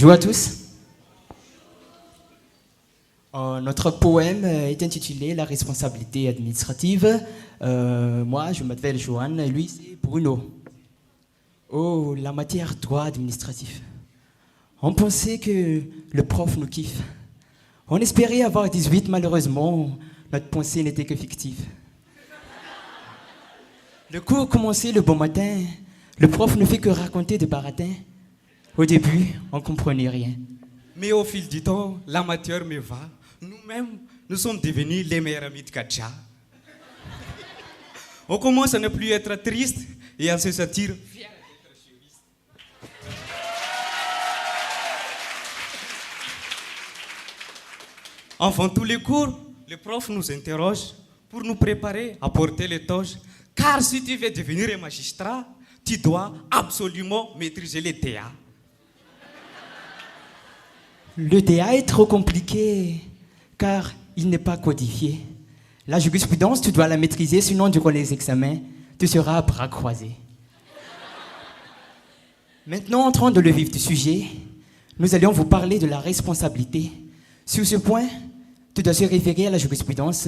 Bonjour à tous. Notre poème est intitulé La responsabilité administrative. Moi, je m'appelle Johan, lui, c'est Bruno. Oh, la matière droit administratif. On pensait que le prof nous kiffe. On espérait avoir 18, malheureusement, notre pensée n'était que fictive. Le cours commençait le bon matin. Le prof ne fait que raconter des baratins. Au début, on ne comprenait rien. Mais au fil du temps, la matière me va. Nous-mêmes, nous sommes devenus les meilleurs amis de Katja. On commence à ne plus être triste et à se sentir fiers d'être juristes. Enfin, tous les cours, le prof nous interroge pour nous préparer à porter les toges. Car si tu veux devenir un magistrat, tu dois absolument maîtriser les TA. Le DA est trop compliqué, car il n'est pas codifié. La jurisprudence, tu dois la maîtriser, sinon durant les examens, tu seras à bras croisés. Maintenant, entrons dans le vif du sujet, nous allons vous parler de la responsabilité. Sur ce point, tu dois se référer à la jurisprudence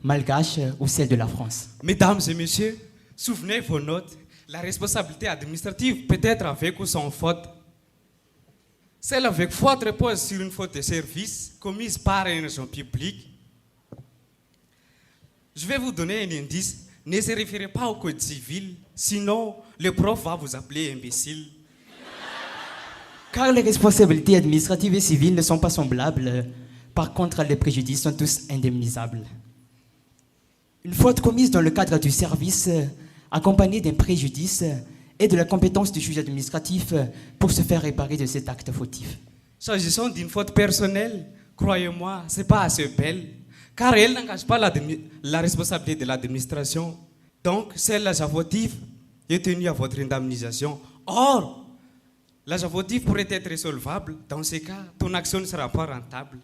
malgache ou celle de la France. Mesdames et messieurs, souvenez vos notes, la responsabilité administrative peut être avec ou sans faute. Celle avec faute repose sur une faute de service commise par un agent public. Je vais vous donner un indice. Ne se référez pas au code civil, sinon le prof va vous appeler imbécile. Car les responsabilités administratives et civiles ne sont pas semblables. Par contre, les préjudices sont tous indemnisables. Une faute commise dans le cadre du service, accompagnée d'un préjudice, et de la compétence du juge administratif pour se faire réparer de cet acte fautif. S'agissant d'une faute personnelle, croyez-moi, ce n'est pas assez belle, car elle n'engage pas la responsabilité de l'administration. Donc, c'est l'agent fautif qui est tenu à votre indemnisation. Or, l'agent fautif pourrait être résolvable. Dans ces cas, ton action ne sera pas rentable.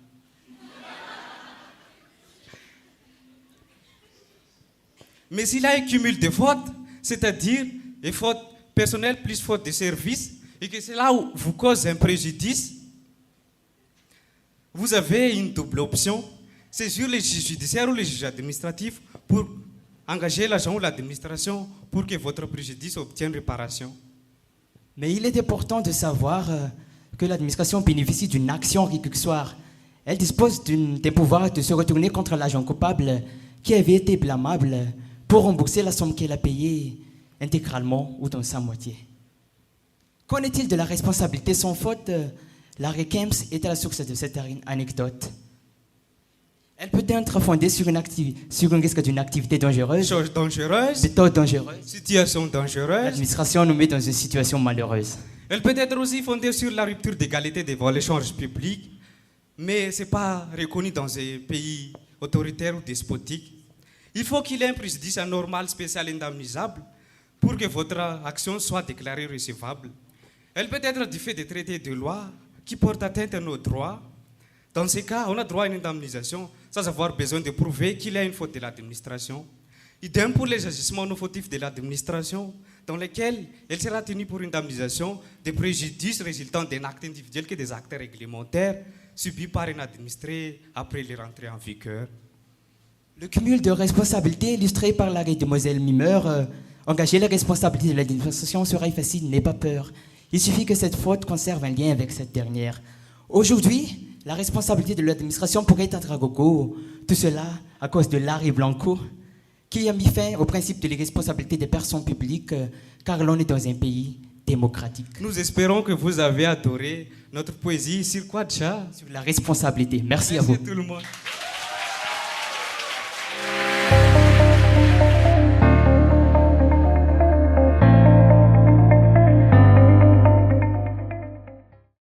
Mais s'il y a un cumul de fautes, c'est-à-dire des fautes personnelles plus faute de service, et que c'est là où vous cause un préjudice, vous avez une double option. C'est sur le juge judiciaire ou le juge administratif pour engager l'agent ou l'administration pour que votre préjudice obtienne réparation. Mais il est important de savoir que l'administration bénéficie d'une action récursoire. Elle dispose d'un pouvoir de se retourner contre l'agent coupable qui avait été blâmable pour rembourser la somme qu'elle a payée intégralement ou dans sa moitié. Qu'en est-il de la responsabilité sans faute? L'arrêt Kempf est à la source de cette anecdote. Elle peut être fondée sur un risque d'une activité dangereuse, Chose dangereuse, méthode dangereuse. situation dangereuse. L'administration nous met dans une situation malheureuse. Elle peut être aussi fondée sur la rupture d'égalité devant l'échange public, mais ce n'est pas reconnu dans un pays autoritaire ou despotique. Il faut qu'il y ait un préjudice anormal, spécial, indemnisable, pour que votre action soit déclarée recevable. Elle peut être du fait des traités de loi qui portent atteinte à nos droits. Dans ces cas, on a droit à une indemnisation sans avoir besoin de prouver qu'il y a une faute de l'administration. Idem pour les agissements non fautifs de l'administration, dans lesquels elle sera tenue pour indemnisation des préjudices résultant d'un acte individuel que des actes réglementaires subis par un administré après leur entrée en vigueur. Le cumul de responsabilités illustré par l'arrêt de Moselle Mimeur, engager les responsabilités de l'administration sera facile, n'aie pas peur. Il suffit que cette faute conserve un lien avec cette dernière. Aujourd'hui, la responsabilité de l'administration pourrait être à gogo. Tout cela à cause de l'arrêt Blanco, qui a mis fin au principe de l'irresponsabilité des personnes publiques, car l'on est dans un pays démocratique. Nous espérons que vous avez adoré notre poésie sur quoi déjà? Sur la responsabilité. Merci à vous. Merci tout le monde.